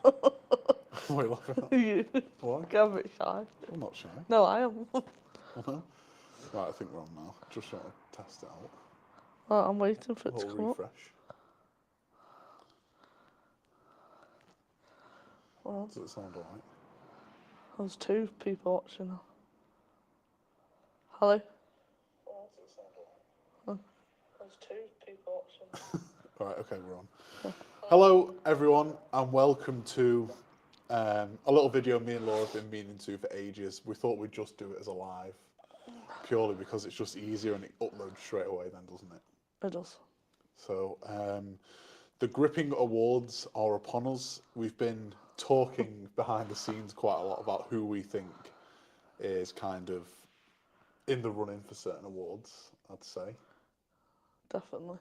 What are you laughing at? You Why? get a bit shy. I'm not shy. No, I am. Right, I think we're on now. Just trying to test it out. Well, I'm waiting for A it to little come up. refresh. Well, Does it sound alright? there's 2 people watching now. Hello? Oh, there's 2 people watching. Right, okay, we're on. Hello, everyone, and welcome to a little video me and Laura have been meaning to for ages. We thought we'd just do it as a live, purely because it's just easier and it uploads straight away then, doesn't it? It does. So, the Gripping Awards are upon us. We've been talking behind the scenes quite a lot about who we think is kind of in the running for certain awards, I'd say. Definitely.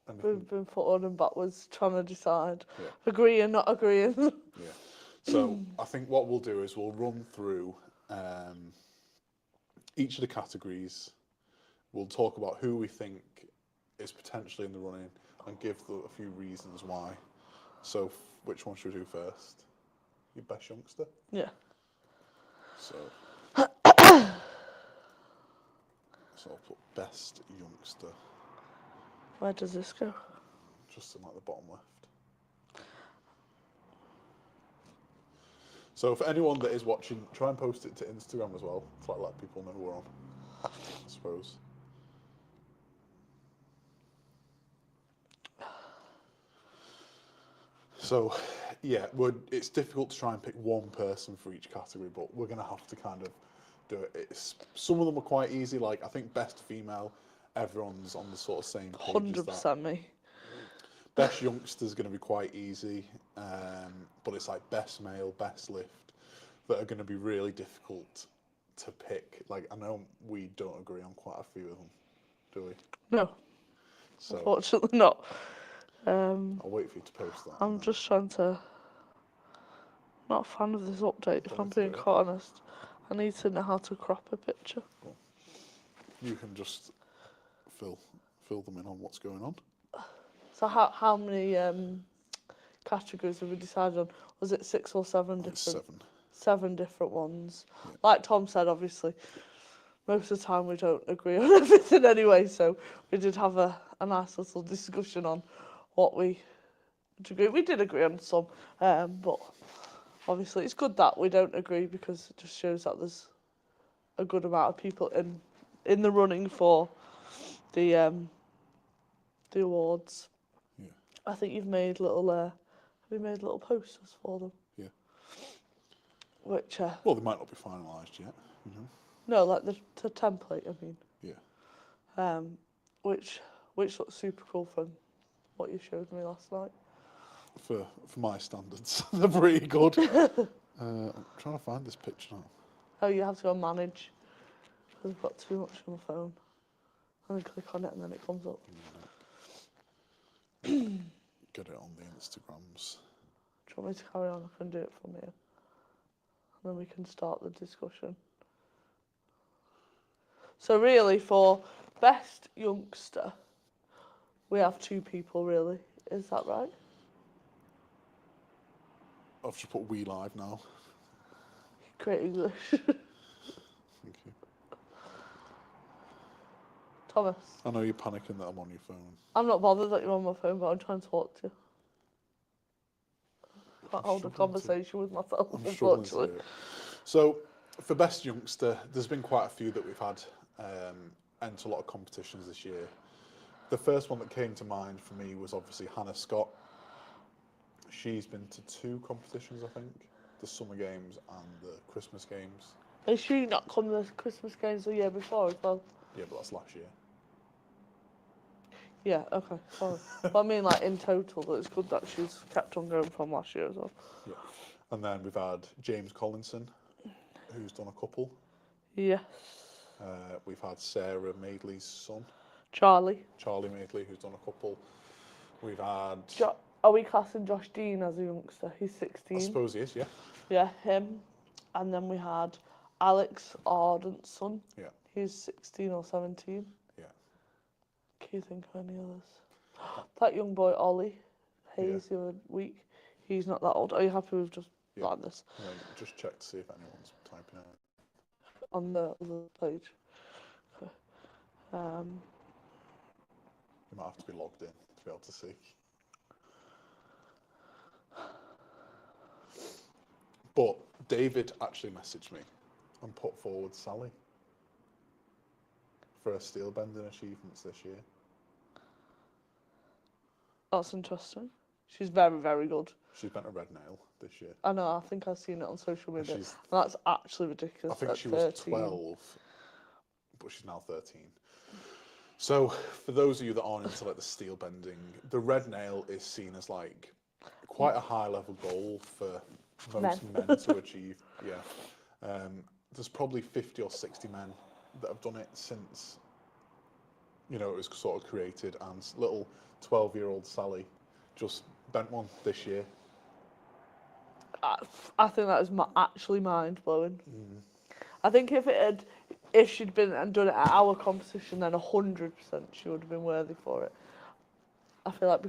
And We've been forward and backwards trying to decide. Yeah. Agreeing, not agreeing. Yeah. So I think what we'll do is we'll run through each of the categories. We'll talk about who we think is potentially in the running and give a few reasons why. So which one should we do first? Your best youngster? Yeah. So I'll put best youngster Where does this go? just in like the bottom left. So for anyone that is watching, try and post it to Instagram as well to let people know we're on, I suppose. So, yeah, it's difficult to try and pick one person for each category, but we're going to have to kind of do it. Some of them are quite easy, like I think best female, everyone's on the sort of same page as that. 100% me. Best youngster is going to be quite easy, but it's like best male, best lift that are going to be really difficult to pick. Like I know we don't agree on quite a few of them, do we? No, So unfortunately not. I'll wait for you to post that. I'm just trying to... Not a fan of this update, if I'm being quite honest. I need to know how to crop a picture. Well, you can just fill them in on what's going on. So how many categories have we decided on? Was it 6 or 7 different? 7. 7 different ones. Yeah. Like Tom said, obviously, most of the time we don't agree on everything anyway, so we did have a nice little discussion on what we agree. We did agree on some, but obviously it's good that we don't agree because it just shows that there's a good amount of people in the running for the awards. Yeah. I think you've made little posters for them. Yeah. Which well, they might not be finalised yet. You know. No, like the template. I mean. Yeah. Which looks super cool from what you showed me last night. For my standards, they're pretty good. I'm trying to find this picture now. Oh, you have to go manage because I've got too much on my phone. And then click on it and then it comes up. Get it on the Instagrams. Do you want me to carry on? I can do it from here. And then we can start the discussion. So really, for best youngster, we have 2 people, really. Is that right? I've just put We Live now. Great English. Thank you. Thomas. I know you're panicking that I'm on your phone. I'm not bothered that you're on my phone, but I'm trying to talk to you. I can't hold a conversation with myself, unfortunately. So, for best youngster, there's been quite a few that we've had enter a lot of competitions this year. The first one that came to mind for me was obviously Hannah Scott. She's been to 2 competitions, I think. The Summer Games and the Christmas Games. Has she not come to the Christmas Games the year before as well? Yeah, but that's last year. Yeah, okay, sorry. But I mean, like, in total, it's good that she's kept on going from last year as well. Yeah. And then we've had James Collinson, who's done a couple. Yes. We've had Sarah Madeley's son. Charlie Madeley, who's done a couple. We've had... Are we classing Josh Dean as a youngster? He's 16. I suppose he is, yeah. Yeah, him. And then we had Alex Ardent's son. Yeah. He's 16 or 17. Yeah. Can you think of any others? That young boy, Ollie Hayes, the other week, He's not that old. Are you happy with just Yeah. like this And then just check to see if anyone's typing out. on the other page? Okay. You might have to be logged in to be able to see. But David actually messaged me and put forward Sally for her steel bending achievements this year. That's interesting. She's very, very good. She's bent a red nail this year. I know, I think I've seen it on social And media. And that's actually ridiculous. I think at she 13. was 12, but she's now 13. So, for those of you that aren't into like the steel bending, the red nail is seen as like quite a high level goal for most men to achieve. Yeah, there's probably 50 or 60 men that have done it since it was sort of created, and little 12-year-old Sally just bent one this year. I think that is actually mind blowing. I think if she'd been and done it at our competition, then 100% she would have been worthy for it. I feel like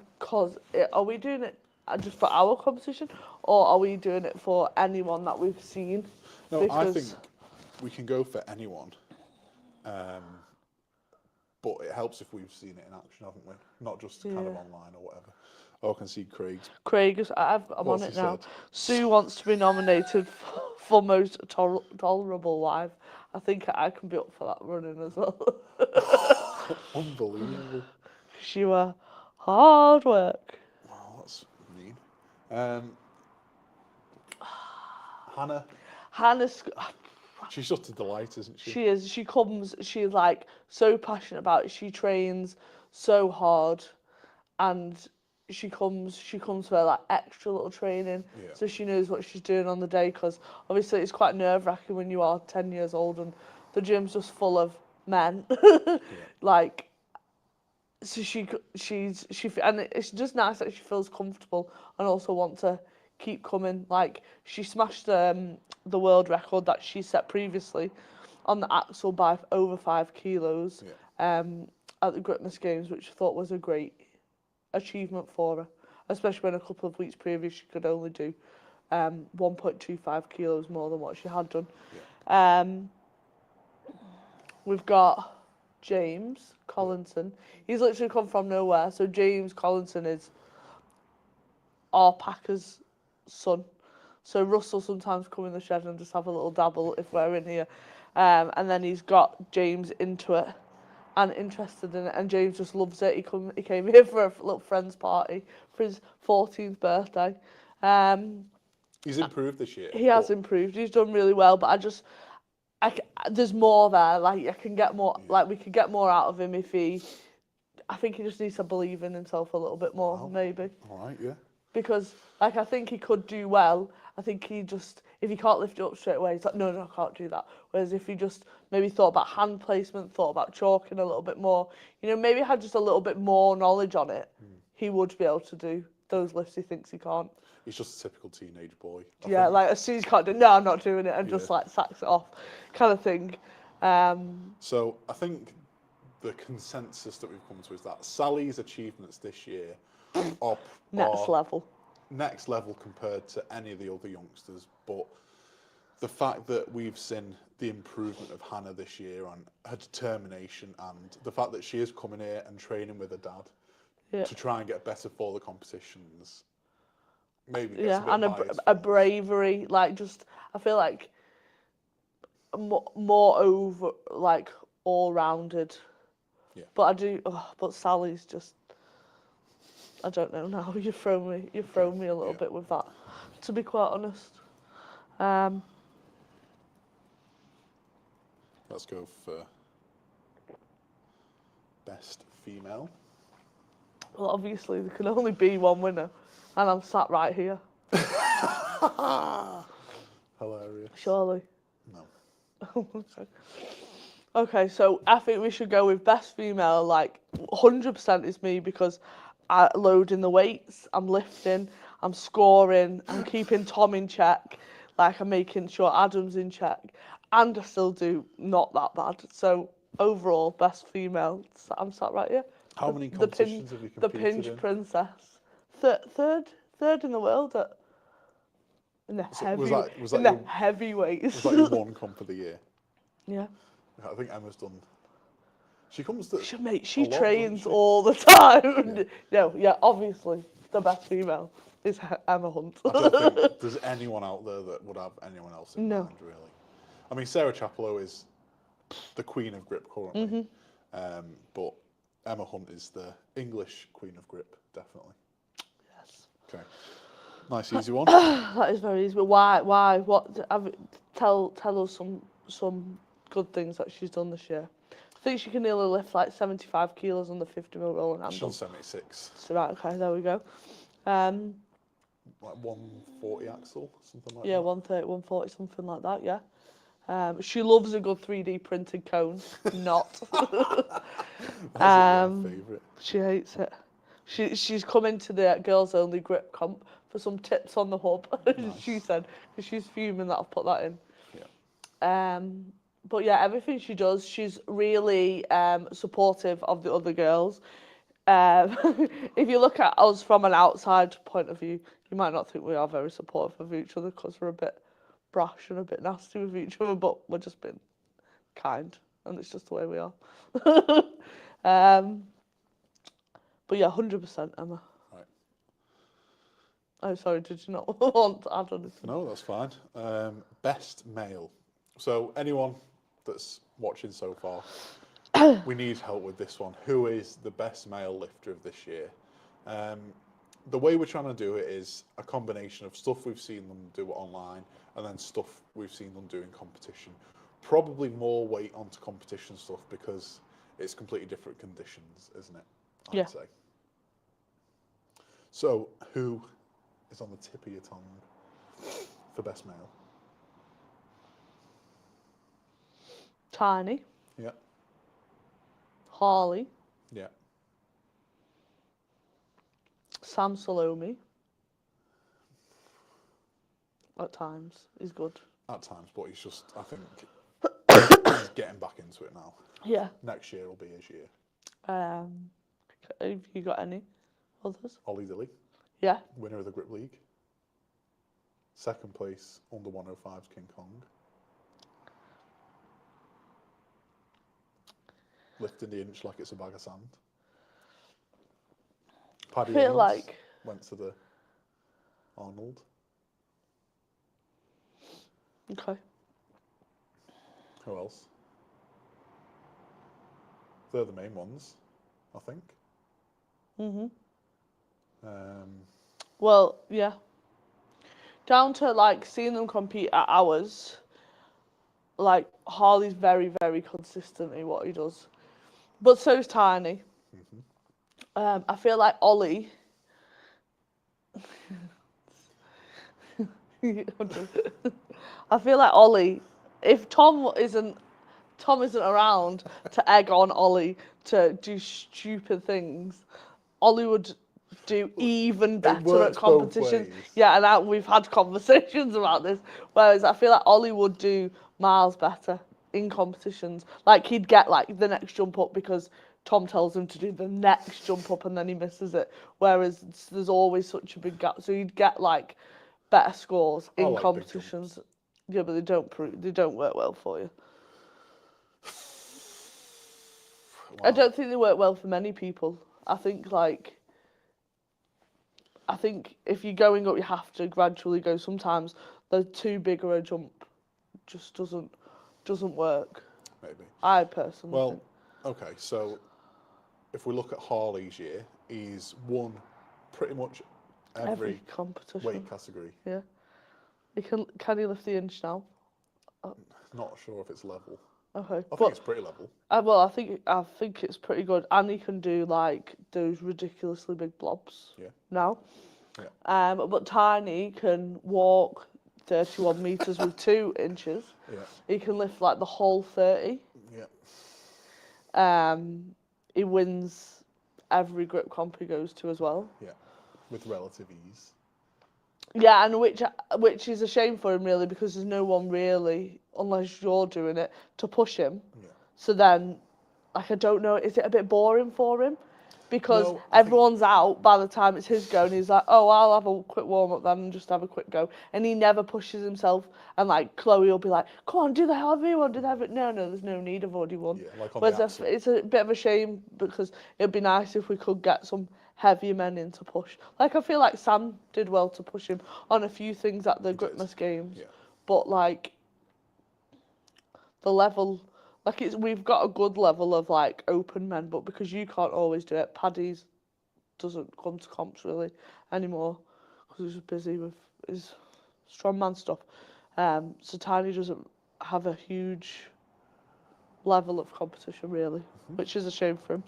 are we doing it just for our competition, or are we doing it for anyone that we've seen? No, because I think we can go for anyone. But it helps if we've seen it in action, haven't we? Not just kind of online or whatever. Oh, I can see Craig's. Craig is. I'm on What's it he now. said? Sue wants to be nominated for most tolerable wife. I think I can be up for that running as well. Unbelievable. She were hard work. Wow, that's mean. Hannah's. She's just a delight, isn't she? She is. She's like so passionate about it. She trains so hard, and she comes for like extra little training, so she knows what she's doing on the day. Because obviously it's quite nerve-wracking when you are 10 years old and the gym's just full of men. Like, so and it's just nice that she feels comfortable and also want to keep coming. Like, she smashed the world record that she set previously on the axle by over 5 kilos at the Gritmas Games, which I thought was a great achievement for her, especially when a couple of weeks previous she could only do 1.25 kilos more than what she had done. We've got James Collinson. He's literally come from nowhere. So James Collinson is our Packers' son. So Russell sometimes come in the shed and just have a little dabble if we're in here. And then he's got James into it and interested in it, and James just loves it. He came here for a little friend's party for his 14th birthday. He's improved this year. He has improved. He's done really well, but there's more there. Like, I can get more. Like, we could get more out of him if I think he just needs to believe in himself a little bit more, maybe. All right, yeah. Because I think he could do well. I think if he can't lift it up straight away, he's like, no, I can't do that. Whereas if he just maybe thought about hand placement, thought about chalking a little bit more, maybe had just a little bit more knowledge on it, he would be able to do those lifts he thinks he can't. He's just a typical teenage boy. Like, as soon as he can't do, no, I'm not doing it, and just like sacks it off, kind of thing. So I think the consensus that we've come to is that Sally's achievements this year are next level compared to any of the other youngsters, but the fact that we've seen the improvement of Hannah this year and her determination, and the fact that she is coming here and training with her dad to try and get better for the competitions, maybe and a bravery, like, just I feel like more over, like, all-rounded. But but Sally's just, I don't know now. You've thrown me a little bit with that, to be quite honest. Let's go for best female. Well, obviously there can only be one winner, and I'm sat right here. Hilarious. Surely. No. Okay, so I think we should go with best female. Like, 100% is me, because I'm loading the weights, I'm lifting, I'm scoring, I'm keeping Tom in check, like, I'm making sure Adam's in check, and I still do not that bad. So overall, best female. I'm sat right here. How many competitions have you competed in? The Pinch Princess. Third third in the world in the So heavy was that in the your heavyweights. was that your one comp of the year? Yeah. I think Emma's done. She comes to She a lot, doesn't trains she? all the time. Yeah. No, yeah, obviously the best female is Emma Hunt. I don't think there's anyone out there that would have anyone else in No. mind, really. I mean, Sarah Chaplow is the queen of grip currently, but Emma Hunt is the English queen of grip, definitely. Yes. Okay, nice easy one. That is very easy. But why? Tell us some good things that she's done this year. I think she can nearly lift like 75 kilos on the 50 mil rolling She's handle. on 76, So right, okay, there we go. like 140 axle, something like Yeah, that. 130, 140, something like that. Yeah. She loves a good 3D printed cone. Not. That's my favourite. She hates it. She's come into the girls only grip comp for some tips on the hub. She Nice. said, because she's fuming that I've put that in. Yeah. But yeah, everything she does, she's really supportive of the other girls. If you look at us from an outside point of view, you might not think we are very supportive of each other because we're a bit brash and a bit nasty with each other, but we're just being kind, and it's just the way we are. But yeah, 100% Emma. Right. Oh, sorry, did you not want to add anything? No, that's fine. Best male. So anyone that's watching so far, we need help with this one. Who is the best male lifter of this year? The way we're trying to do it is a combination of stuff we've seen them do online and then stuff we've seen them do in competition. Probably more weight onto competition stuff because it's completely different conditions, isn't it? I'd say. So, who is on the tip of your tongue for best male? Tiny. Yeah. Harley. Yeah. Sam Salome. At times, he's good. At times, but he's just, I think, he's getting back into it now. Yeah. Next year will be his year. Have you got any others? Ollie Dilly, Yeah. winner of the Grip League. Second place, under 105's King Kong. Lifting the inch like it's a bag of sand. Paddy I feel Owens like went to the Arnold. okay. Who else? They're the main ones, I think. Well, yeah. Down to like seeing them compete at ours. Like Harley's very, very consistent in what he does, but so's Tiny. I feel like Ollie. I feel like Ollie. If Tom isn't around to egg on Ollie to do stupid things, Ollie would do even better at works both competitions. ways. Yeah, and we've had conversations about this. Whereas I feel like Ollie would do miles better in competitions. Like he'd get like the next jump up because Tom tells him to do the next jump up and then he misses it. Whereas there's always such a big gap, so you'd get like better scores in like big competitions. Yeah, but they don't work well for you. Wow. I don't think they work well for many people. I think if you're going up, you have to gradually go. Sometimes the too big of a jump just doesn't work. Maybe. I personally Well, think. okay, so if we look at Harley's year, he's won pretty much every competition. weight category. Yeah. Can he lift the inch now? Not sure if it's level. Okay. I think it's pretty level. Well, I think it's pretty good, and he can do like those ridiculously big blobs. Yeah. Now. Yeah. But Tiny can walk 31 meters with 2 inches. Yeah. He can lift like the whole 30. Yeah. He wins every grip comp he goes to as well. Yeah. With relative ease. Yeah, and which is a shame for him really because there's no one really, unless you're doing it, to push him. Yeah. So then, like I don't know, is it a bit boring for him? because No, I think- everyone's out by the time it's his go, and he's like, oh, I'll have a quick warm up then and just have a quick go, and he never pushes himself. And like Chloe will be like, come on, do the heavy one, do the heavy. No, there's no need. I've already won. Yeah, like on Whereas the axle. it's a bit of a shame because it'd be nice if we could get some heavier men in to push. Like I feel like Sam did well to push him on a few things at the He did. Gritmas games, Yeah. but like the level, like we've got a good level of like open men, but because you can't always do it, Paddy's doesn't come to comps really anymore because he's busy with his strongman stuff. So Tiny doesn't have a huge level of competition really, which is a shame for him.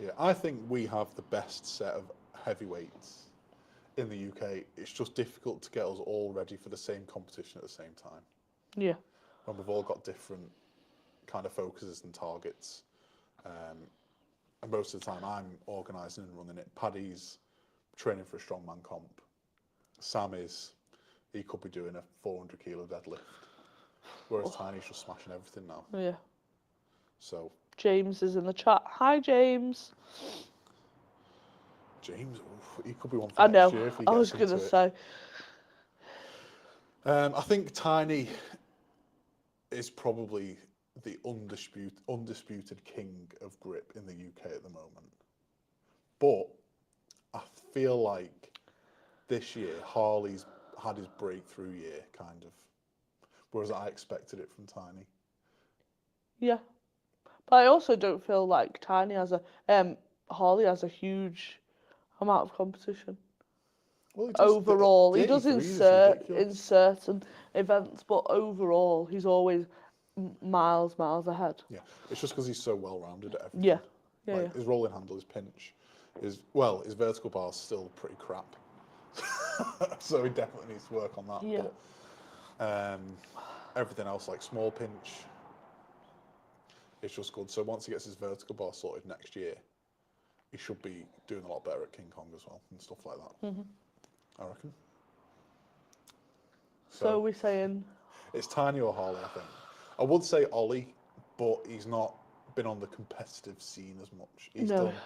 Yeah, I think we have the best set of heavyweights in the UK. It's just difficult to get us all ready for the same competition at the same time. Yeah. When we've all got different kind of focuses and targets. And most of the time I'm organising and running it. Paddy's training for a strongman comp. Sam he could be doing a 400 kilo deadlift. Whereas Tiny's just smashing everything now. Yeah. So James is in the chat. Hi, James. James, he could be one for I next know. year if he I gets was into going to it. say. I think Tiny is probably the undisputed king of grip in the UK at the moment. But I feel like this year Harley's had his breakthrough year, kind of. Whereas I expected it from Tiny. Yeah. But I also don't feel like Tiny has Harley has a huge amount of competition. Well, he does, Overall, the he does 83 is in ridiculous. certain events, but overall, he's always miles ahead. Yeah, it's just because he's so well rounded at everything. Yeah, yeah, Like his rolling handle, his pinch, his vertical bar's still pretty crap. So he definitely needs to work on that. Yeah. But everything else, like small pinch, it's just good. So once he gets his vertical bar sorted next year, he should be doing a lot better at King Kong as well and stuff like that. I reckon. So we're saying It's Tiny or Harley, I think. I would say Ollie, but he's not been on the competitive scene as much.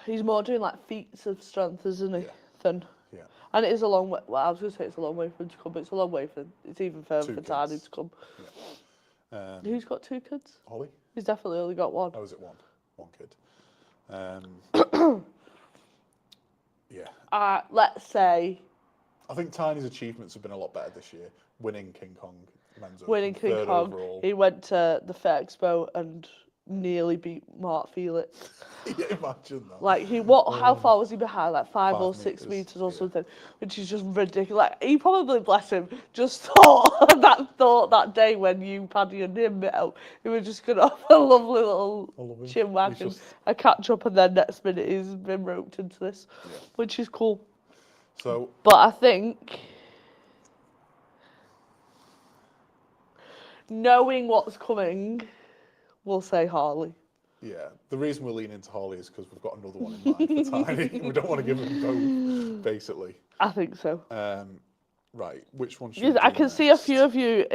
he's more doing like feats of strength, isn't he? Yeah. Than Yeah. and it is a long way. Well, I was going to say it's a long way for him to come, but it's a long way for it's even further Two for Tiny kids. to come. Yeah. Who's got 2 kids? Ollie? He's definitely only got 1. Oh, is it one? One kid. Yeah. Let's say I think Tiny's achievements have been a lot better this year. Winning King Kong men's Open, winning King third Kong. overall. He went to the Fair Expo and nearly beat Mark Felix. Yeah, imagine that. Like how far was he behind? Like 5 or 6 meters, meters or yeah. something, which is just ridiculous. Like, he probably, bless him, just thought that day when you, Paddy, and him met out, he was just gonna have a lovely little love him. chin wag He's and just- a catch up, and then next minute he's been roped into this, Yeah. which is cool. So But I think knowing what's coming, we'll say Harley. yeah, the reason we're leaning into Harley is because we've got another one in mind for Tiny. We don't want to give them both, basically. I think so. Right, which one should Yes, we I do can see a next? few of you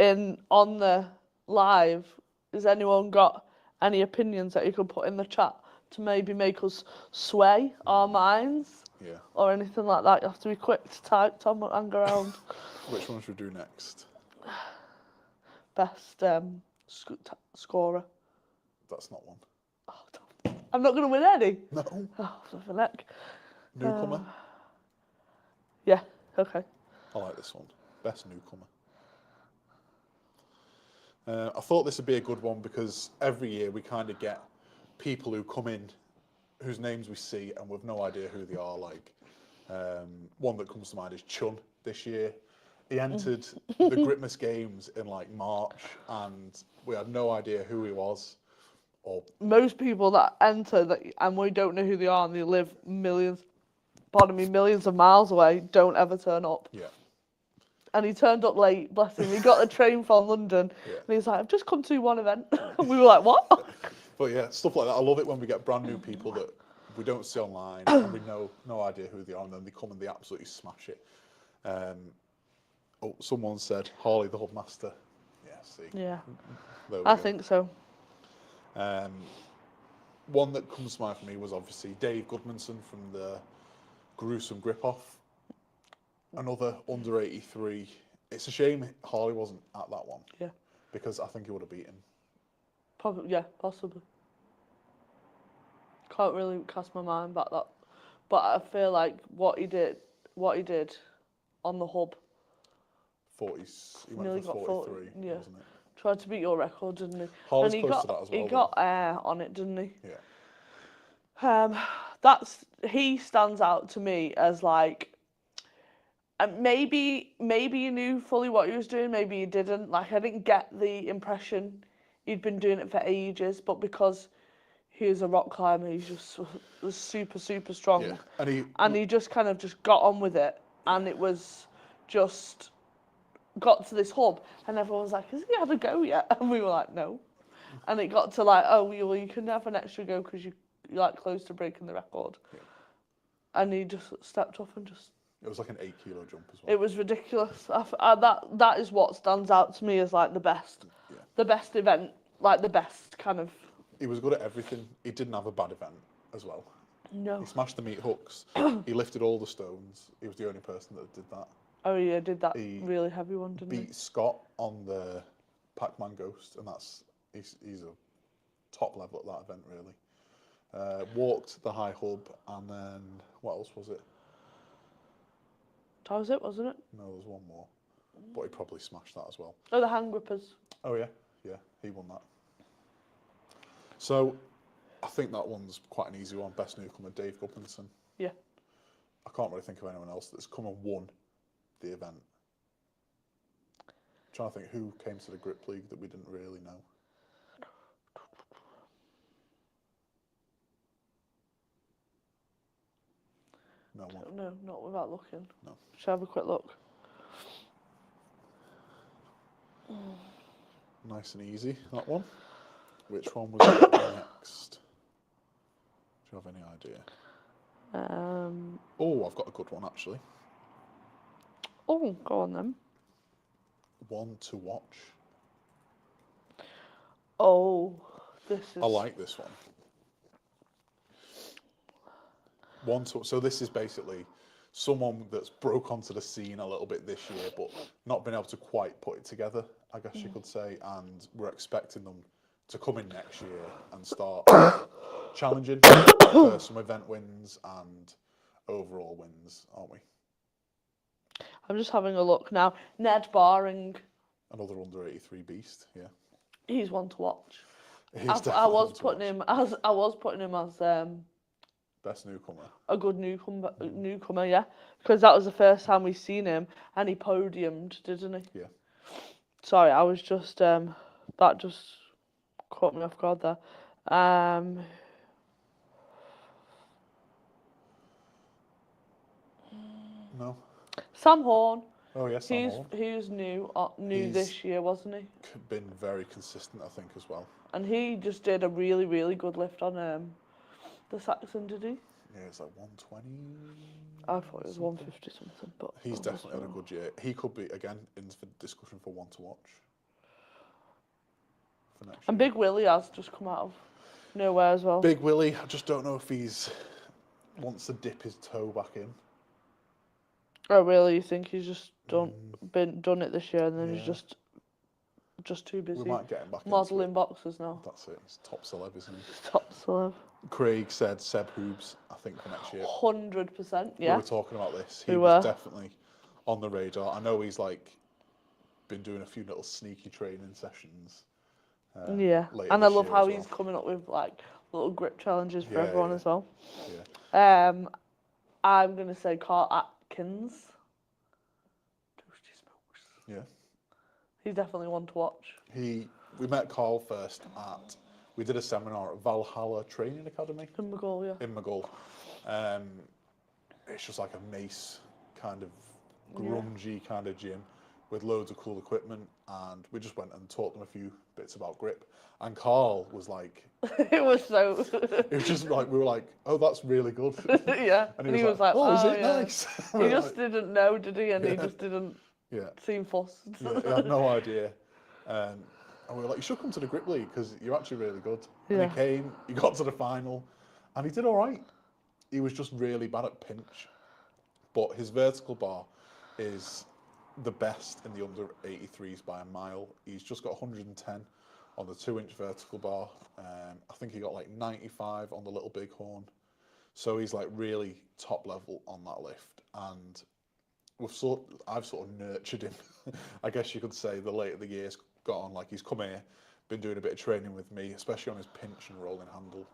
on the live. Has anyone got any opinions that you could put in the chat to maybe make us sway our minds Yeah. or anything like that? You have to be quick to type, Tom, and hang around. Which one should we do next? Best scorer. That's not one. Oh, Tom. I'm not going to win any. No. Oh, for the neck. Newcomer? Yeah, okay. I like this one. Best newcomer. I thought this would be a good one because every year we kind of get people who come in whose names we see and we've no idea who they are. Like one that comes to mind is Chun this year. He entered the Gritmas Games in like March and we had no idea who he was. Or Most people that enter and we don't know who they are and they live millions of miles away don't ever turn up. yeah. And he turned up late, bless him. He got the train from London Yeah. and he's like, I've just come to one event. And we were like, what? But yeah, stuff like that. I love it when we get brand new people that we don't see online and we know no idea who they are, and then they come and they absolutely smash it. Someone said Harley the Hubmaster. Yeah, see. Yeah, There we I go. think so. one that comes to mind for me was obviously Dave Goodmanson from the Gruesome Grip Off. Another under 83. It's a shame Harley wasn't at that one. Yeah. Because I think he would have beaten. Probably, yeah, possibly. Can't really cast my mind back that, but I feel like what he did on the hub. 40s. He Nearly went for got 43, 40, yeah. wasn't it? Tried to beat your record, didn't he? Harley's And he close got to that as well. he got air on it, didn't he? Yeah. He stands out to me as like, maybe he knew fully what he was doing, maybe he didn't. Like, I didn't get the impression he'd been doing it for ages, but because he was a rock climber, he just was super, super strong. Yeah. And he just kind of just got on with it, and it was just got to this hub, and everyone was like, has he had a go yet? And we were like, no. And it got to like, oh, well, you can have an extra go because you're like close to breaking the record. Yeah. And he just stepped off and just... It was like an 8-kilo jump as well. It was ridiculous. That is what stands out to me as like the best event, like the best kind of... He was good at everything. He didn't have a bad event as well. No. He smashed the meat hooks. He lifted all the stones. He was the only person that did that. Oh yeah, did that He really heavy one, didn't he? Beat Scott on the Pac-Man Ghost, and he's a top level at that event really. Walked the high hub, and then what else was it? That was it, wasn't it? No, there was one more, but he probably smashed that as well. Oh, the hand grippers. Oh yeah, he won that. So, I think that one's quite an easy one. Best newcomer, Dave Goodmanson. Yeah. I can't really think of anyone else that's come and won the event. I'm trying to think who came to the Grip League that we didn't really know. No one. No, not without looking. No. Shall I have a quick look? Nice and easy, that one. Which one was it next? Do you have any idea? Oh, I've got a good one actually. Oh, go on then. One to watch. Oh, this is... I like this one. So this is basically someone that's broke onto the scene a little bit this year, but not been able to quite put it together, I guess you could say, and we're expecting them to come in next year and start challenging for some event wins and overall wins, aren't we? I'm just having a look now. Ned Baring. Another under 83 beast, yeah. He's one to watch. He's I was putting him as best newcomer. A good newcomer, yeah, because that was the first time we seen him, and he podiumed, didn't he? Yeah. Sorry, I was just that just caught me off guard there. No. Sam Horn. Oh yes, Sam Horn. He was new He's this year, wasn't he? Been very consistent, I think, as well. And he just did a really, really good lift on the Saxon, did he? Yeah, it's like 120. I thought it was 150 something, but He's definitely had a good year. He could be again in for discussion for one to watch for next year. And Big Willie has just come out of nowhere as well. Big Willie, I just don't know if he's wants to dip his toe back in. Oh really? You think he's just done it this year, and then he's just too busy? We might get him back modelling boxes now. That's it. He's top celeb, isn't he? Top celeb. Craig said Seb Hoobs, I think, for next year. 100%, yeah. We were talking about this. He was definitely on the radar. I know he's like been doing a few little sneaky training sessions. Yeah, and I love how he's coming up with like little grip challenges for everyone as well. Yeah. I'm gonna say Carl Atkins. Toasty smokes. Yeah. He's definitely one to watch. We met Carl first we did a seminar at Valhalla Training Academy. In McGull, yeah. In McGull. It's just like a mace kind of grungy kind of gym with loads of cool equipment, and we just went and taught them a few bits about grip. And Carl was like, it was just like, we were like, oh, that's really good. Yeah. And he was like, oh, is it nice? He just didn't know, did he? And he just didn't seem fussed. Yeah, he had no idea. And we were like, you should come to the Grip League because you're actually really good. And Yeah. he came, he got to the final, and he did all right. He was just really bad at pinch. But his vertical bar is the best in the under 83s by a mile. He's just got 110 on the 2-inch vertical bar. I think he got like 95 on the little bighorn. So he's like really top level on that lift. And I've sort of nurtured him, I guess you could say, the later the years got on. Like he's come here, been doing a bit of training with me, especially on his pinch and rolling handle,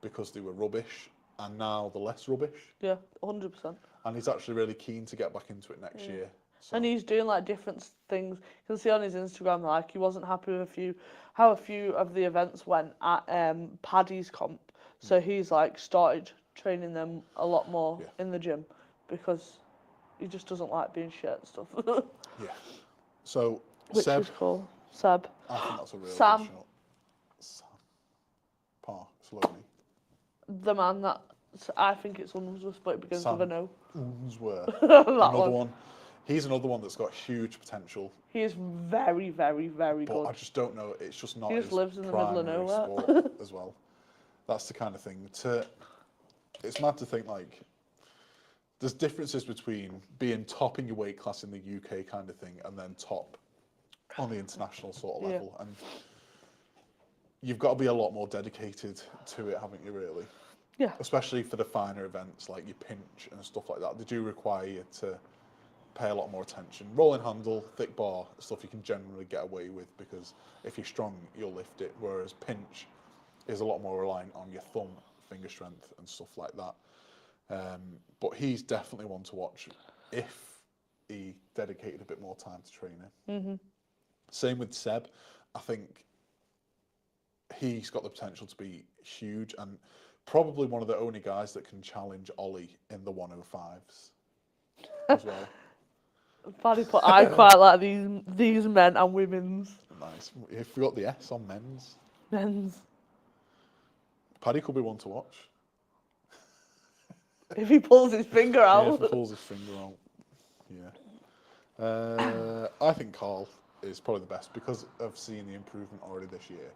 because they were rubbish, and now they're less rubbish. Yeah, 100%. And he's actually really keen to get back into it next year. So, And he's doing like different things. You can see on his Instagram, like he wasn't happy with how a few of the events went at Paddy's comp. So he's like started training them a lot more in the gym because he just doesn't like being shit and stuff. yeah. So Which Seb, is cool. Seb. I think that's a real Sam. original. Sam. Park, slowly. The man that I think it's Unsworth, but it begins Sam with an O. Unsworth. That Another one. one. He's another one that's got huge potential. He is very, very, very But good. I just don't know. It's just not. He just his lives in the middle of primary nowhere. sport as well. That's the kind of thing. It's mad to think like there's differences between being top in your weight class in the UK kind of thing and then top on the international sort of level. And you've got to be a lot more dedicated to it, haven't you? Really. Yeah. Especially for the finer events like your pinch and stuff like that. They do require you to pay a lot more attention. Rolling handle, thick bar, stuff you can generally get away with because if you're strong, you'll lift it. Whereas pinch is a lot more reliant on your thumb, finger strength, and stuff like that. But he's definitely one to watch if he dedicated a bit more time to training. Mm-hmm. Same with Seb. I think he's got the potential to be huge and probably one of the only guys that can challenge Ollie in the 105s as well. Funny, but I quite like these men and women's. Nice. You forgot the S on men's. Men's. Paddy could be one to watch. If he pulls his finger Yeah, out. if he pulls his finger out. Yeah. I think Carl is probably the best because I've seen the improvement already this year.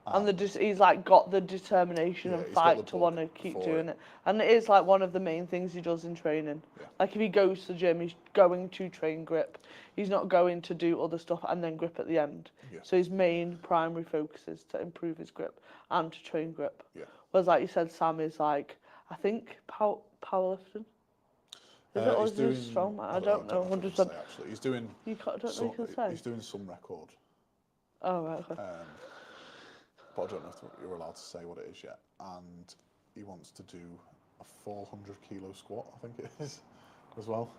And he's like got the determination and he's got fight the to bug want to keep for doing it. And it is like one of the main things he does in training. Yeah. Like if he goes to the gym, he's going to train grip. He's not going to do other stuff and then grip at the end. Yeah. So his main primary focus is to improve his grip and to train grip. Yeah. Whereas like you said, Sam is like, I think powerlifting. Is it or is he strong? I don't know. 100%. Actually, he's doing. You don't know you can say. He's doing some record. Oh right. Okay. But I don't know if you're allowed to say what it is yet. And he wants to do a 400 kilo squat, I think it is, as well.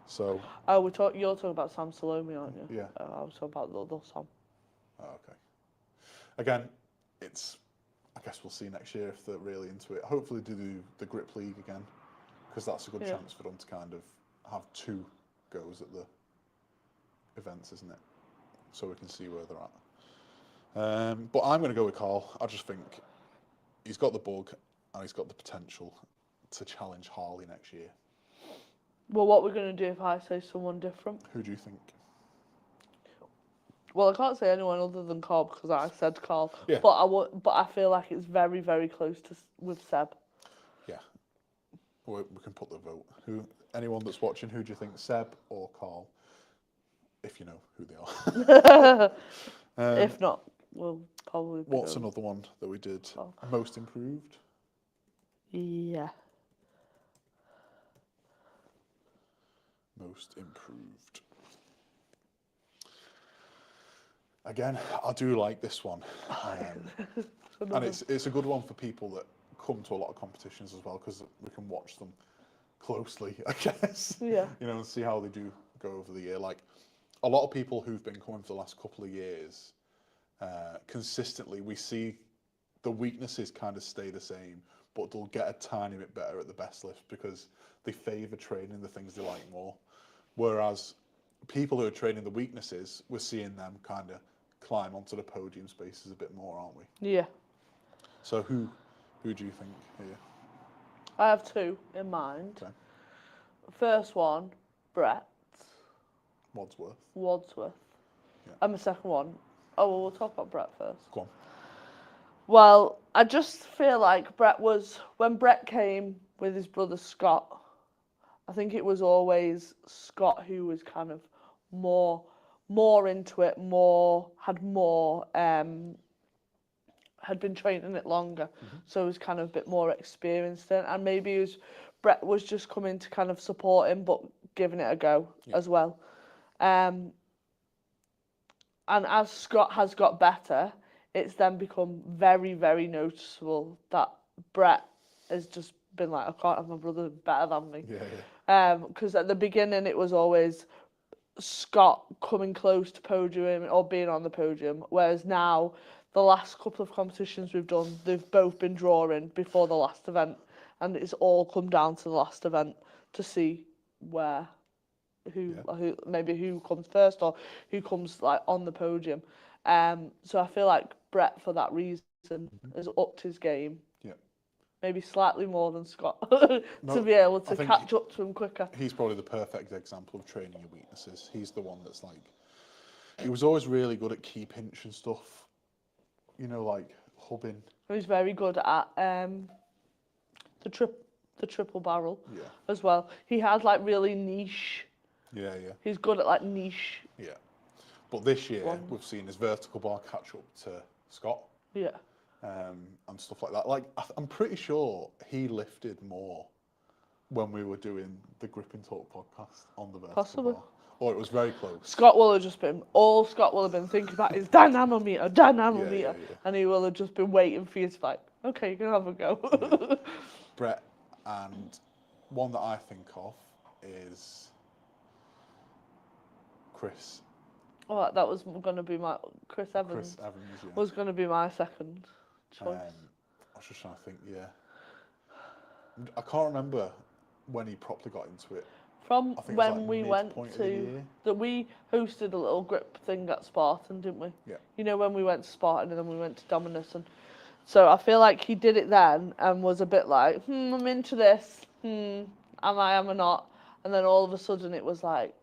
So. Oh, you're talking about Sam Salome, aren't you? Yeah. Oh, I was talking about the other Sam. Oh, okay. Again, I guess we'll see next year if they're really into it. Hopefully they do the Grip League again, because that's a good chance for them to kind of have 2 goes at the events, isn't it? So we can see where they're at. But I'm going to go with Carl. I just think he's got the bug and he's got the potential to challenge Harley next year. Well, what we're going to do if I say someone different? Who do you think? Well, I can't say anyone other than Carl because I said Carl. Yeah. But I feel like it's very, very close with Seb. Yeah. We can put the vote. Anyone that's watching, who do you think, Seb or Carl? If you know who they are. If not, we'll probably. What's another one that we did? Carl. Most improved? Yeah. Most improved. Again, I do like this one. And it's a good one for people that come to a lot of competitions as well, because we can watch them closely, I guess. Yeah. You know, and see how they do go over the year. Like, a lot of people who've been coming for the last couple of years, consistently, we see the weaknesses kind of stay the same, but they'll get a tiny bit better at the best lift because they favour training the things they like more. Whereas people who are training the weaknesses, we're seeing them kind of climb onto the podium spaces a bit more, aren't we? Yeah. So who do you think here? I have 2 in mind. Okay. First one, Brett Wadsworth. Wadsworth. Yeah. And the second one, Oh, well, we'll talk about Brett first. Go on. Well, I just feel like when Brett came with his brother Scott, I think it was always Scott who was kind of more into it, had been training it longer, so was kind of a bit more experienced in, and maybe Brett was just coming to kind of support him, but giving it a go as well. And as Scott has got better, it's then become very, very noticeable that Brett has just been like, I can't have my brother better than me. Because at the beginning it was always Scott coming close to podium or being on the podium, whereas now the last couple of competitions we've done, they've both been drawing before the last event, and it's all come down to the last event to see who comes first or who comes like on the podium. So I feel like Brett, for that reason, has upped his game. Maybe slightly more than Scott to be able to catch up to him quicker. He's probably the perfect example of training your weaknesses. He's the one that's like, he was always really good at key pinch and stuff, you know, like hubbing. He's very good at the triple barrel as well. He has like really niche. He's good at like niche. But this year we've seen his vertical bar catch up to Scott. And stuff like that. Like, I'm pretty sure he lifted more when we were doing the Grip and Talk podcast on the vertical bar. Or it was very close. Scott will have been thinking about his dynamometer, and he will have just been waiting for you to like, okay, you can have a go. Brett, and one that I think of is Chris. Oh, that was going to be my Chris Evans. Was going to be my second choice. I was just trying to think. I can't remember when he properly got into it. From when we went to we hosted a little grip thing at Spartan, didn't we? You know, when we went to Spartan and then we went to Dominus, and so I feel like he did it then and was a bit like, I'm into this. Am I not? And then all of a sudden it was like,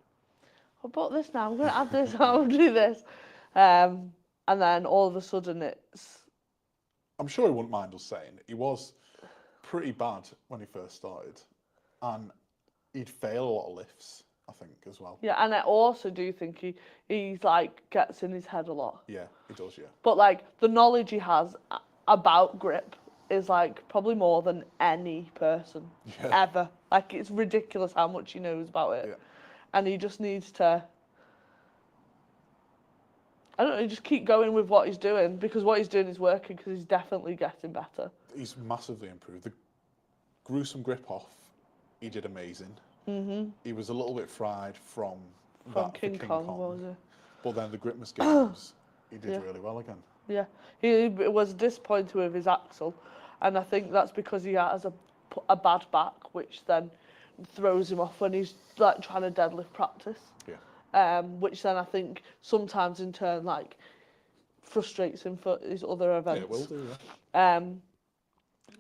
I bought this now, I'm going to add this, I'll do this. And then all of a sudden it's... I'm sure he wouldn't mind us saying he was pretty bad when he first started. And he'd fail a lot of lifts, I think, as well. Yeah, and I also do think he's like, gets in his head a lot. Yeah, he does, yeah. But like, the knowledge he has about grip is like probably more than any person ever. Like, it's ridiculous how much he knows about it. And he just needs to, I don't know, just keep going with what he's doing, because what he's doing is working, because he's definitely getting better. He's massively improved. The gruesome grip off, he did amazing. He was a little bit fried from King Kong, was it? But then the Gripmas games, he did really well again. Yeah, he was disappointed with his axle, and I think that's because he has a bad back, which then throws him off when he's like trying to deadlift practice. Which then I think sometimes in turn like frustrates him for his other events. Yeah, it will do. Yeah.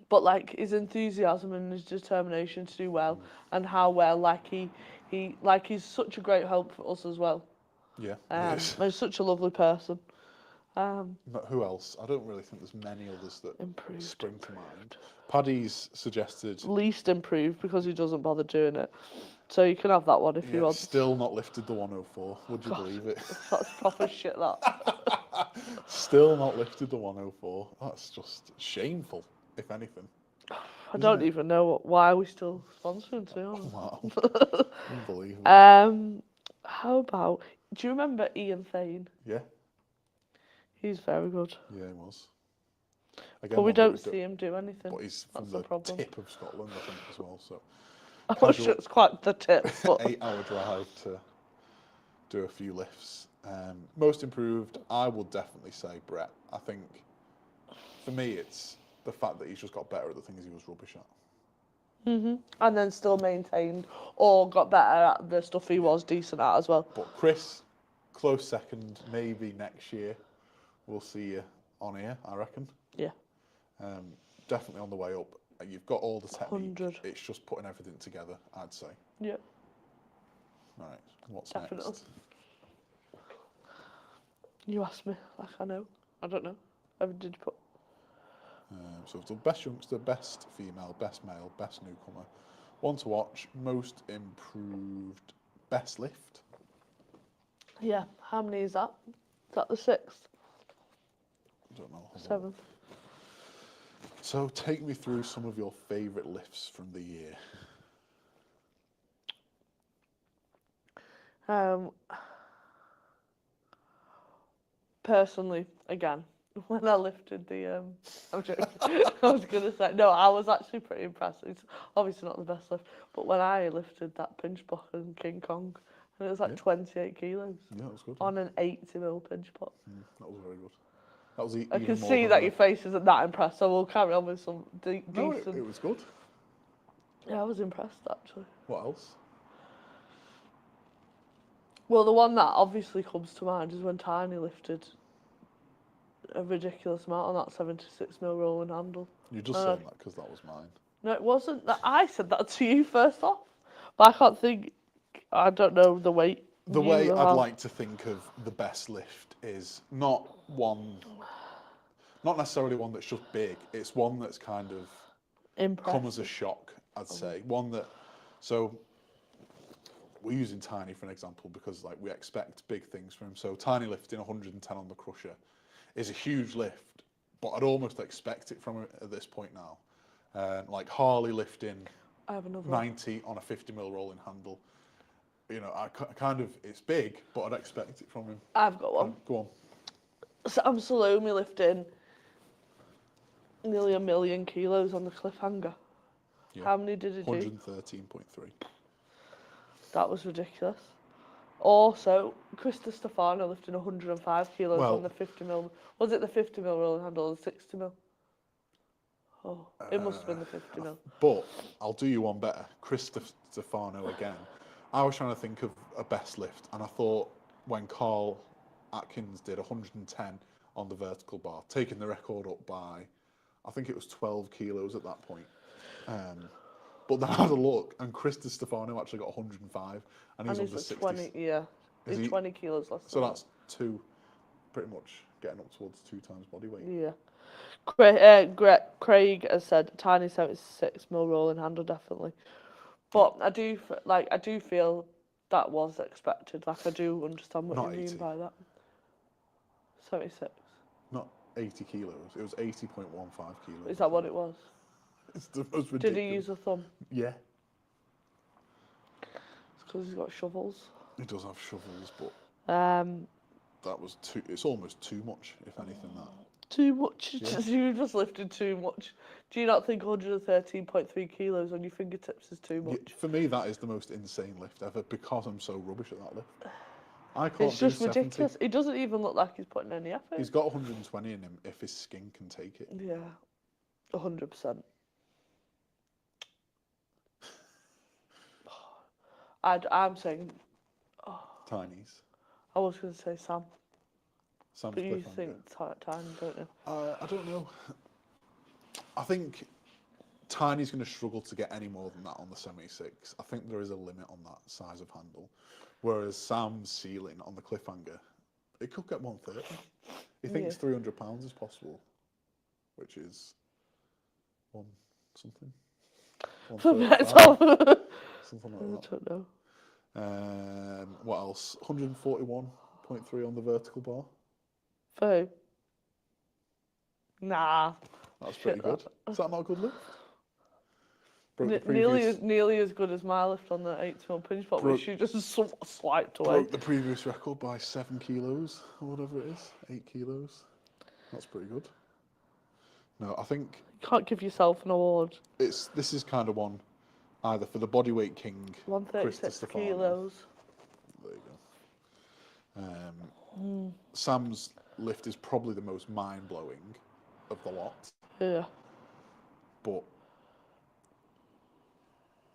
But like his enthusiasm and his determination to do well, and how well like he's such a great help for us as well. Yeah. He's such a lovely person. But who else? I don't really think there's many others that spring to mind. Paddy's suggested... Least improved, because he doesn't bother doing it. So you can have that one if you want. Still not lifted the 104. Would you believe it? That's proper shit, that. Still not lifted the 104. That's just shameful, if anything. I don't even know why we're still sponsoring, to be honest. Wow. Unbelievable. How about... Do you remember Ian Thane? Yeah. He's very good. Yeah, he was. Again, but we don't see him do anything. But he's from the tip of Scotland, I think, as well. So I'm not sure it's quite the tip. But 8-hour drive to do a few lifts. Most improved, I would definitely say Brett. I think, for me, it's the fact that he's just got better at the things he was rubbish at. And then still maintained or got better at the stuff he was decent at as well. But Chris, close second, maybe next year we'll see you on here, I reckon. Yeah. Definitely on the way up. You've got all the technique. 100. It's just putting everything together, I'd say. Yeah. Right, what's Definitely. next? You asked me, like I know. I don't know. Did you put? So we've done best youngster, best female, best male, best newcomer, one to watch, most improved, best lift. Yeah. How many is that? Is that the 6th? I don't know. Hold on. 7th? So take me through some of your favourite lifts from the year. Personally, again, when I lifted the, I'm joking. I was gonna say no. I was actually pretty impressed. It's obviously not the best lift, but when I lifted that pinch pot in King Kong, and it was like Yeah. 28 kilos Yeah, that was good. on an 80 ml pinch pot. That was very good. That was I even can more see than that your face isn't that impressed, so we'll carry on with some No, decent. it was good. Yeah, I was impressed actually. What else? Well, the one that obviously comes to mind is when Tiny lifted a ridiculous amount on that 76 ml rolling handle. You're just saying that because that was mine. No, it wasn't. I said that to you first off, but I can't think. I don't know the weight. The you way I'd have. like to think of the best lift is not necessarily one that's just big. It's one that's kind of come as a Impressive. shock, I'd say. One that, so we're using Tiny for an example because like we expect big things from him. So Tiny lifting 110 on the crusher is a huge lift, but I'd almost expect it from him at this point now. Like Harley lifting I have another one. 90 on a 50 mil rolling handle. You know, I kind of, it's big, but I'd expect it from him. I've got one. Go on. Sam Salome lifting nearly 1,000,000 kilos on the cliffhanger. Yeah. How many did he do? 113.3. That was ridiculous. Also, Krista Stefano lifting 105 kilos Well- on the 50 mil. Was it the 50 mil rolling handle or the 60 mil? Oh, it must have been the 50 mil. But I'll do you one better. Chris Stefano again. I was trying to think of a best lift, and I thought when Carl Atkins did 110 on the vertical bar, taking the record up by, I think it was 12 kilos at that point. But then I had a look, and Chris Stefano actually got 105, and he's And under he's 60. 20, yeah. Is He's he- 20 kilos less So than that's pretty much getting up towards 2 times body weight. Yeah. Craig has said Tiny 76 mil rolling handle definitely, but I do feel that was expected. Like I do understand what Not you mean 80. by that. 76. Not 80 kilos. It was 80.15 kilos. Is that what it was? It's the most ridiculous. Did he use a thumb? Yeah. It's because he's got shovels. He does have shovels, but Um, that was too. It's almost too much, if anything. That. too much. Yeah. You just lifted too much. Do you not think 113.3 kilos on your fingertips is too Yeah, much? for me, that is the most insane lift ever because I'm so rubbish at that lift. I can't It's do just 70. ridiculous. It doesn't even look like he's putting any effort. He's got 120 in him if his skin can take it. Yeah, 100%. I'm saying, Tinies. I was going to say Sam, Sam's but you cliffhanger. think Tiny, don't you? I don't know. I think Tiny's going to struggle to get any more than that on the 76. I think there is a limit on that size of handle. Whereas Sam's ceiling on the cliffhanger, it could get 130. He thinks Yeah. 300 pounds is possible, which is one something. For 135, metal. something I like that. don't know. What else? 141.3 on the vertical bar. For who? Nah. That's pretty Shit, good. Is that not a good lift? Broke the Nearly previous, nearly as good as my lift on the 8-mil pinch pot, which you just swiped away. broke the previous record by 7 kilos or whatever it is. 8 kilos. That's pretty good. No, I think You can't give yourself an award. this is kind of one either for the bodyweight king, Chris 136 Stefano. kilos. There you go. Sam's lift is probably the most mind-blowing of the lot, Yeah. but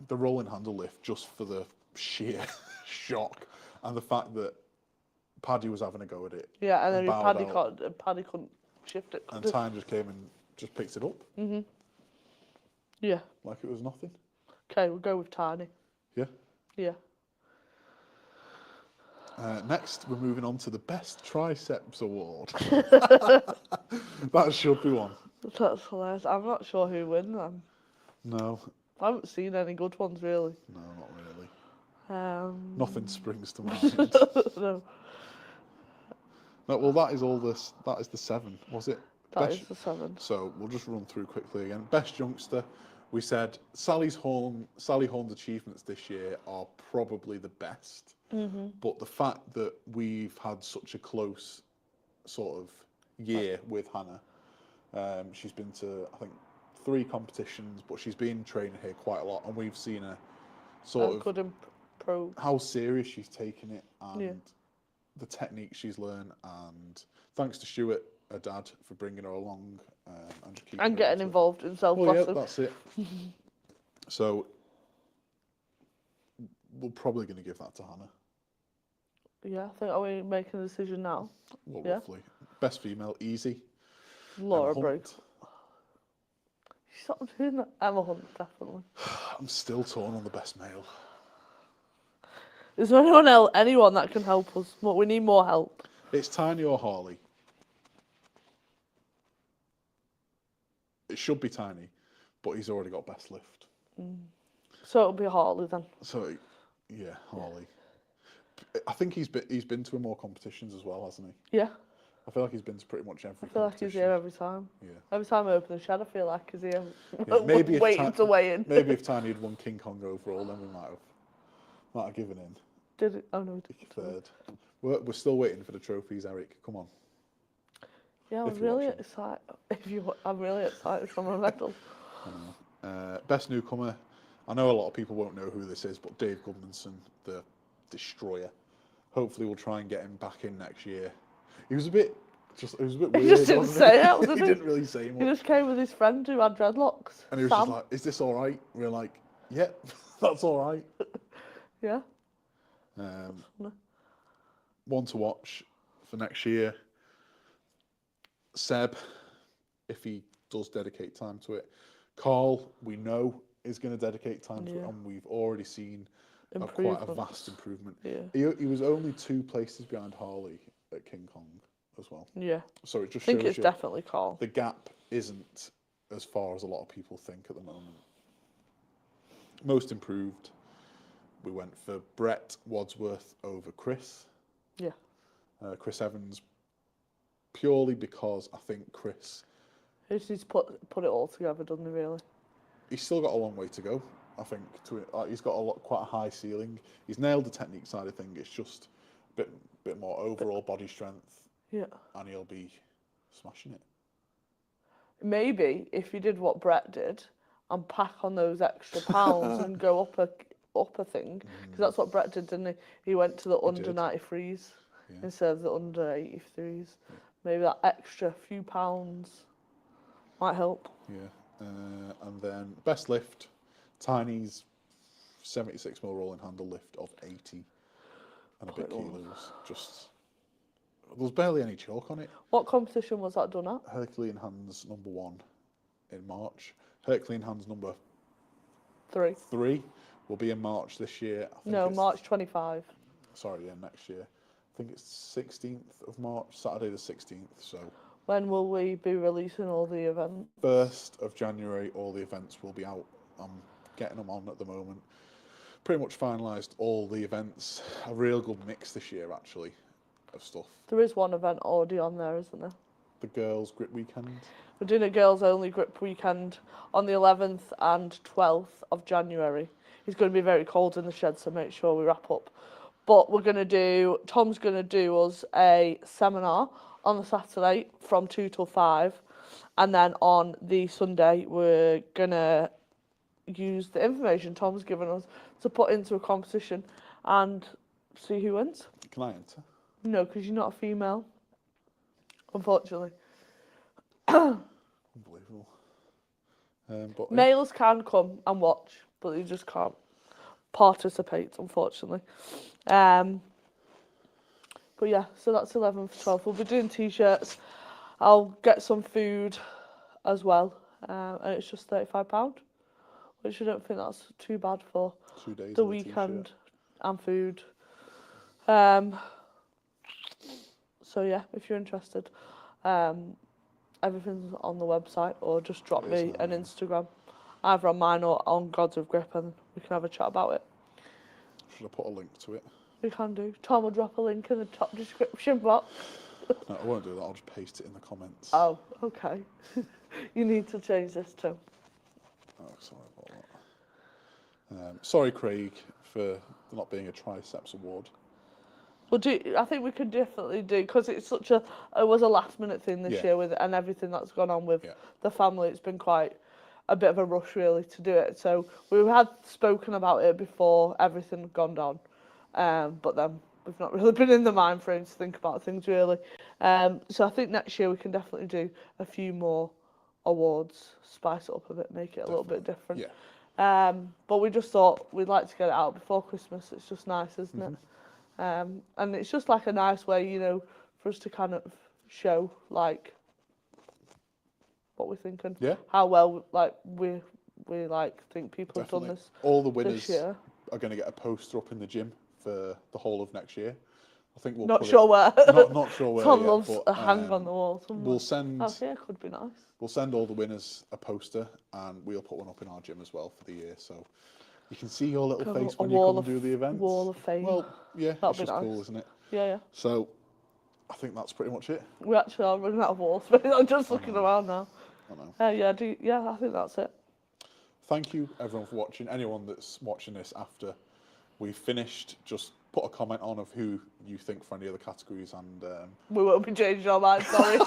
the rolling handle lift, just for the sheer shock and the fact that Paddy was having a go at it, Yeah, and then bowed Paddy out, couldn't shift it. and Time just came and just picked it up Yeah. like it was nothing. Okay, we'll go with Tiny. Yeah. Yeah. Next, we're moving on to the Best Triceps Award. That should be one. That's hilarious. I'm not sure who wins them. No, I haven't seen any good ones really. no, not really. Um, Nothing springs to mind. no, No, well, that is all this. That is the 7, was it? that Best- is the 7. So we'll just run through quickly again. Best youngster, we said Sally Horn's achievements this year are probably the best. But the fact that we've had such a close sort of year with Hannah, she's been to I think 3 competitions, but she's been training here quite a lot, and we've seen her sort of Good improve. how serious she's taken it and Yeah. the technique she's learned. And thanks to Stuart, her dad, for bringing her along and just keeping And her getting into it. involved in self Well, yeah, lesson. that's it. So we're probably going to give that to Hannah. Yeah, I think are we making a decision now? Well, Yeah. roughly. Best female, easy. Laura Emma Briggs. Hunt. Stop doing that. Emma Hunt, definitely. I'm still torn on the best male. Is there anyone that can help us? We need more help. It's Tiny or Harley. It should be Tiny, but he's already got best lift. So it'll be Harley then. So, yeah, Harley. I think he's been to more competitions as well, hasn't he? Yeah, I feel like he's been to pretty much every I feel like competition. he's here every time. Yeah. Every time I open the shed, I feel like he's here. Yeah, maybe if waiting to weigh in. Maybe if Tiny had won King Kong overall, then we might have given in. Did it? Oh no, he didn't. Third. We're still waiting for the trophies, Eric. Come on. Yeah, I'm If you're really watching. excited. I'm really excited for my medal. Best newcomer. I know a lot of people won't know who this is, but Dave Goodmanson, the destroyer. Hopefully, we'll try and get him back in next year. It was a bit weird. He just didn't wasn't say it, he did he? didn't really say He much. just came with his friend who had dreadlocks. And he was Sam. just like, "Is this all right?" We're like, "Yep, that's all right." Yeah. One to watch for next year. Seb, if he does dedicate time to it. Carl, we know, is going to dedicate time to it, Yeah. and we've already seen quite a Improvements. vast improvement. Yeah. He was only 2 places behind Harley at King Kong as well. Yeah. So it just I think shows it's you definitely Carl. the gap isn't as far as a lot of people think at the moment. Most improved, we went for Brett Wadsworth over Chris. Yeah. Chris Evans, purely because I think Chris, He just needs to put it all together, doesn't he? Really? he's still got a long way to go. I think he's got quite a high ceiling. He's nailed the technique side of things. It's just a bit more overall body strength, Yeah. and he'll be smashing it. Maybe if he did what Brett did and pack on those extra pounds and go up a thing, because that's what Brett did, didn't he? He went to the under did. 93s Yeah. instead of the under 83s. Maybe that extra few pounds might help. Yeah. And then best lift, Tiny's 76 mil rolling handle lift of 80 and a bit kilos. Just there's barely any chalk on it. What competition was that done at? Herculean Hands number 1 in March. Herculean Hands number 3. 3 will be in March this year. I think No, it's- March 25. Sorry, yeah, next year. I think it's 16th of March, Saturday the 16th. So When will we be releasing all the events? 1st of January, all the events will be out. I'm getting them on at the moment. Pretty much finalised all the events. A real good mix this year, actually, of stuff. There is one event already on there, isn't there? The girls' grip weekend. We're doing a girls only grip weekend on the 11th and 12th of January. It's going to be very cold in the shed, so make sure we wrap up. But Tom's going to do us a seminar on the Saturday from 2 till 5. And then on the Sunday, we're going to use the information Tom's given us to put into a competition and see who wins. Can I enter? No, because you're not a female, unfortunately. Unbelievable. But yeah, Males can come and watch, but they just can't participate, unfortunately. But yeah, so that's 11th, 12th. We'll be doing t-shirts. I'll get some food as well, and it's just £35, which I don't think that's too bad for 2 days. the of a t-shirt. weekend and food. So yeah, if you're interested, everything's on the website, or just drop It is me now, an yeah. Instagram, either on mine or on Gods of Grip, and we can have a chat about it. Should I put a link to it? We can do. Tom will drop a link in the top description box. No, I won't do that. I'll just paste it in the comments. Oh, okay. You need to change this too. Oh, sorry about that. Sorry, Craig, for not being a triceps award. Well, I think we could definitely do, because it's such a, it was a last minute thing this Yeah. year with and everything that's gone on with Yeah. the family. It's been quite a bit of a rush really to do it. So we had spoken about it before everything had gone down, but then we've not really been in the mind frame to think about things really. So I think next year we can definitely do a few more awards, spice it up a bit, make it a little bit different. Yeah. But we just thought we'd like to get it out before Christmas. It's just nice, isn't it? And it's just like a nice way, you know, for us to kind of show like what we're thinking, Yeah. how well like we like think people Definitely. have done this. All the this winners year. are going to get a poster up in the gym for the whole of next year. I think we'll Not put sure where. not sure where Tom yet, loves but, a hang on the wall somewhere. we'll send Oh, yeah, could be nice. we'll send all the winners a poster, and we'll put one up in our gym as well for the year, so you can see your little Got face a when you wall come and of- do the events. wall of fame. Well, yeah, That'd it's be just cool, nice. isn't it? Yeah, yeah. So I think that's pretty much it. We actually are running out of wall space. I'm just looking around now. I know. Yeah, I think that's it. Thank you everyone for watching. Anyone that's watching this after we've finished, just put a comment on of who you think for any other categories, and We won't be changing our minds, sorry.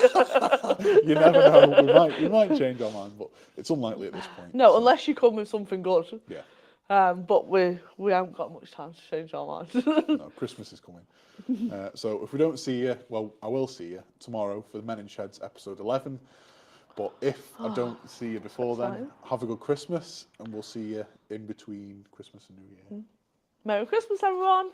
you never know. We might change our mind, but it's unlikely at this point. No, so, unless you come with something good. yeah. But we haven't got much time to change our minds. No, Christmas is coming. So if we don't see you, well, I will see you tomorrow for the Men in Sheds episode 11. But if I don't see you before then, exciting. have a good Christmas, and we'll see you in between Christmas and New Year. Merry Christmas, everyone.